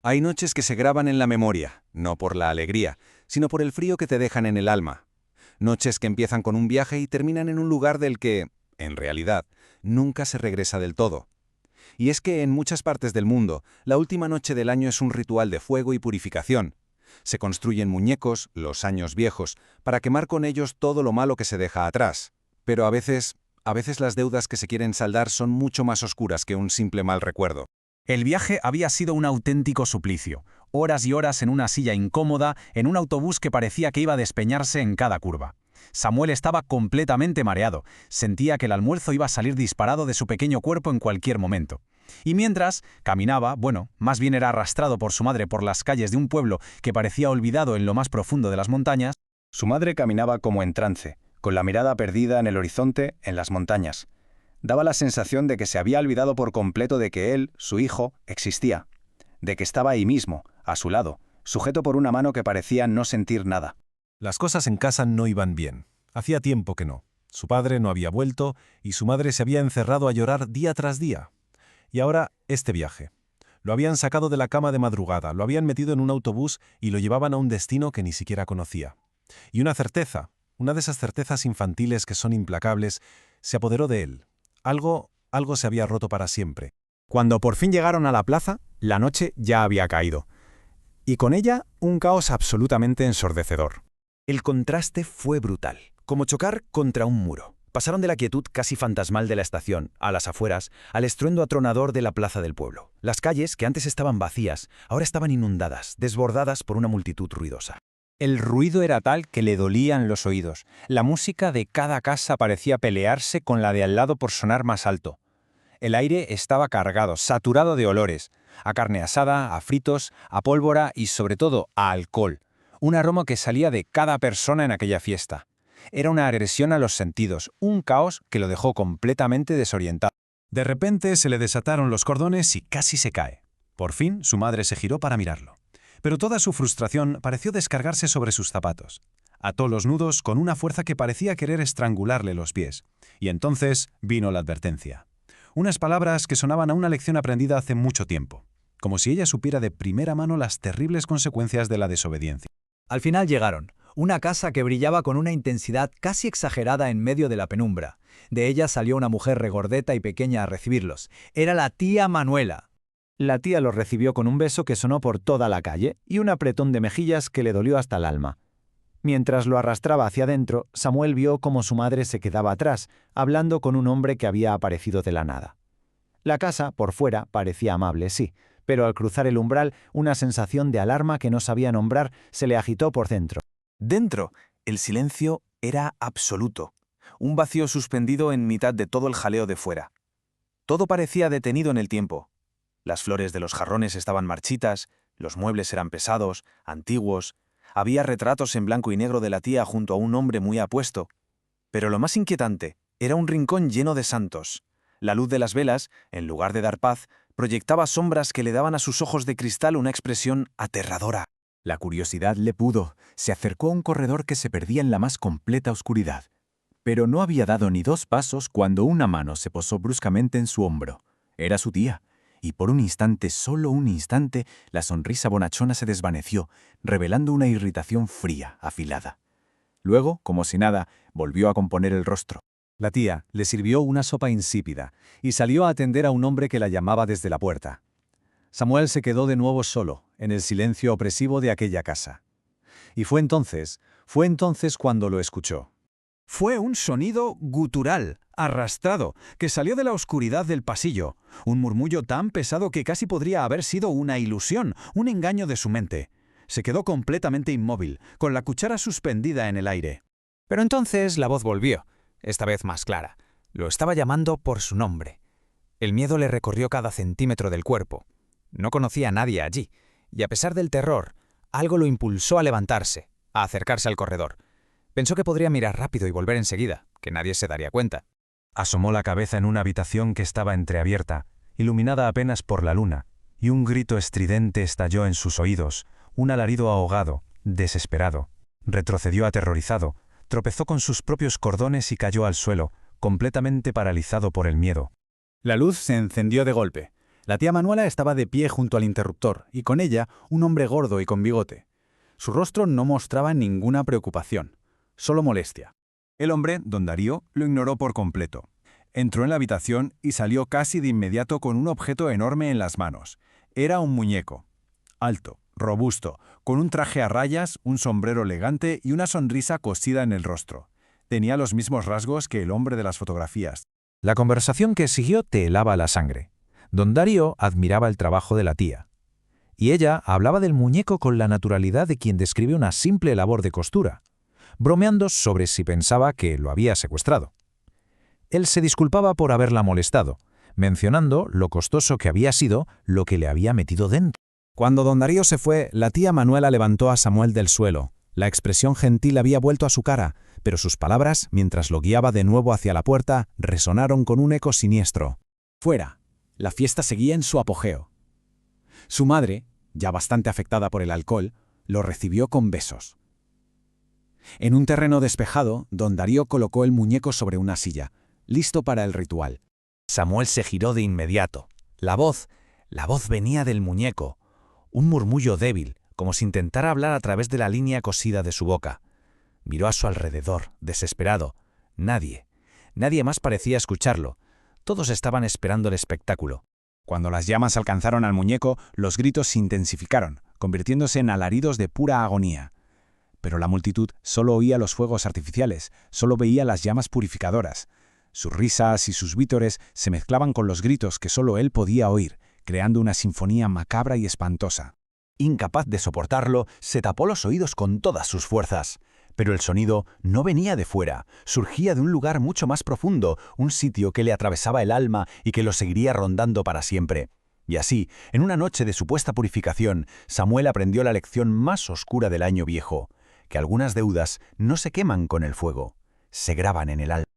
Hay noches que se graban en la memoria, no por la alegría, sino por el frío que te dejan en el alma. Noches que empiezan con un viaje y terminan en un lugar del que, en realidad, nunca se regresa del todo. Y es que en muchas partes del mundo, la última noche del año es un ritual de fuego y purificación. Se construyen muñecos, los años viejos, para quemar con ellos todo lo malo que se deja atrás. Pero a veces las deudas que se quieren saldar son mucho más oscuras que un simple mal recuerdo. El viaje había sido un auténtico suplicio. Horas y horas en una silla incómoda, en un autobús que parecía que iba a despeñarse en cada curva. Samuel estaba completamente mareado. Sentía que el almuerzo iba a salir disparado de su pequeño cuerpo en cualquier momento. Y mientras caminaba, más bien era arrastrado por su madre por las calles de un pueblo que parecía olvidado en lo más profundo de las montañas. Su madre caminaba como en trance, con la mirada perdida en el horizonte, en las montañas. Daba la sensación de que se había olvidado por completo de que él, su hijo, existía. De que estaba ahí mismo, a su lado, sujeto por una mano que parecía no sentir nada. Las cosas en casa no iban bien. Hacía tiempo que no. Su padre no había vuelto y su madre se había encerrado a llorar día tras día. Y ahora este viaje. Lo habían sacado de la cama de madrugada, lo habían metido en un autobús y lo llevaban a un destino que ni siquiera conocía. Y una certeza, una de esas certezas infantiles que son implacables, se apoderó de él. Algo se había roto para siempre. Cuando por fin llegaron a la plaza, la noche ya había caído. Y con ella, un caos absolutamente ensordecedor. El contraste fue brutal, como chocar contra un muro. Pasaron de la quietud casi fantasmal de la estación, a las afueras, al estruendo atronador de la plaza del pueblo. Las calles, que antes estaban vacías, ahora estaban inundadas, desbordadas por una multitud ruidosa. El ruido era tal que le dolían los oídos. La música de cada casa parecía pelearse con la de al lado por sonar más alto. El aire estaba cargado, saturado de olores, a carne asada, a fritos, a pólvora y sobre todo a alcohol. Un aroma que salía de cada persona en aquella fiesta. Era una agresión a los sentidos, un caos que lo dejó completamente desorientado. De repente se le desataron los cordones y casi se cae. Por fin su madre se giró para mirarlo. Pero toda su frustración pareció descargarse sobre sus zapatos. Ató los nudos con una fuerza que parecía querer estrangularle los pies. Y entonces vino la advertencia. Unas palabras que sonaban a una lección aprendida hace mucho tiempo, como si ella supiera de primera mano las terribles consecuencias de la desobediencia. Al final llegaron. Una casa que brillaba con una intensidad casi exagerada en medio de la penumbra. De ella salió una mujer regordeta y pequeña a recibirlos. Era la tía Manuela. La tía los recibió con un beso que sonó por toda la calle y un apretón de mejillas que le dolió hasta el alma. Mientras lo arrastraba hacia adentro, Samuel vio cómo su madre se quedaba atrás, hablando con un hombre que había aparecido de la nada. La casa, por fuera, parecía amable, sí, pero al cruzar el umbral, una sensación de alarma que no sabía nombrar se le agitó por dentro. Dentro, el silencio era absoluto, un vacío suspendido en mitad de todo el jaleo de fuera. Todo parecía detenido en el tiempo. Las flores de los jarrones estaban marchitas, los muebles eran pesados, antiguos, había retratos en blanco y negro de la tía junto a un hombre muy apuesto. Pero lo más inquietante era un rincón lleno de santos. La luz de las velas, en lugar de dar paz, proyectaba sombras que le daban a sus ojos de cristal una expresión aterradora. La curiosidad le pudo. Se acercó a un corredor que se perdía en la más completa oscuridad. Pero no había dado ni 2 pasos cuando una mano se posó bruscamente en su hombro. Era su tía. Y por un instante, solo un instante, la sonrisa bonachona se desvaneció, revelando una irritación fría, afilada. Luego, como si nada, volvió a componer el rostro. La tía le sirvió una sopa insípida y salió a atender a un hombre que la llamaba desde la puerta. Samuel se quedó de nuevo solo, en el silencio opresivo de aquella casa. Y fue entonces cuando lo escuchó. Fue un sonido gutural, arrastrado, que salió de la oscuridad del pasillo. Un murmullo tan pesado que casi podría haber sido una ilusión, un engaño de su mente. Se quedó completamente inmóvil, con la cuchara suspendida en el aire. Pero entonces la voz volvió, esta vez más clara. Lo estaba llamando por su nombre. El miedo le recorrió cada centímetro del cuerpo. No conocía a nadie allí, y a pesar del terror, algo lo impulsó a levantarse, a acercarse al corredor. Pensó que podría mirar rápido y volver enseguida, que nadie se daría cuenta. Asomó la cabeza en una habitación que estaba entreabierta, iluminada apenas por la luna, y un grito estridente estalló en sus oídos, un alarido ahogado, desesperado. Retrocedió aterrorizado, tropezó con sus propios cordones y cayó al suelo, completamente paralizado por el miedo. La luz se encendió de golpe. La tía Manuela estaba de pie junto al interruptor, y con ella un hombre gordo y con bigote. Su rostro no mostraba ninguna preocupación, solo molestia. El hombre, don Darío, lo ignoró por completo. Entró en la habitación y salió casi de inmediato con un objeto enorme en las manos. Era un muñeco. Alto, robusto, con un traje a rayas, un sombrero elegante y una sonrisa cosida en el rostro. Tenía los mismos rasgos que el hombre de las fotografías. La conversación que siguió te helaba la sangre. Don Darío admiraba el trabajo de la tía. Y ella hablaba del muñeco con la naturalidad de quien describe una simple labor de costura, bromeando sobre si pensaba que lo había secuestrado. Él se disculpaba por haberla molestado, mencionando lo costoso que había sido lo que le había metido dentro. Cuando don Darío se fue, la tía Manuela levantó a Samuel del suelo. La expresión gentil había vuelto a su cara, pero sus palabras, mientras lo guiaba de nuevo hacia la puerta, resonaron con un eco siniestro. Fuera. La fiesta seguía en su apogeo. Su madre, ya bastante afectada por el alcohol, lo recibió con besos. En un terreno despejado, don Darío colocó el muñeco sobre una silla, listo para el ritual. Samuel se giró de inmediato. La voz venía del muñeco, un murmullo débil, como si intentara hablar a través de la línea cosida de su boca. Miró a su alrededor, desesperado. Nadie más parecía escucharlo. Todos estaban esperando el espectáculo. Cuando las llamas alcanzaron al muñeco, los gritos se intensificaron, convirtiéndose en alaridos de pura agonía. Pero la multitud solo oía los fuegos artificiales, solo veía las llamas purificadoras. Sus risas y sus vítores se mezclaban con los gritos que solo él podía oír, creando una sinfonía macabra y espantosa. Incapaz de soportarlo, se tapó los oídos con todas sus fuerzas. Pero el sonido no venía de fuera, surgía de un lugar mucho más profundo, un sitio que le atravesaba el alma y que lo seguiría rondando para siempre. Y así, en una noche de supuesta purificación, Samuel aprendió la lección más oscura del año viejo, que algunas deudas no se queman con el fuego, se graban en el alma.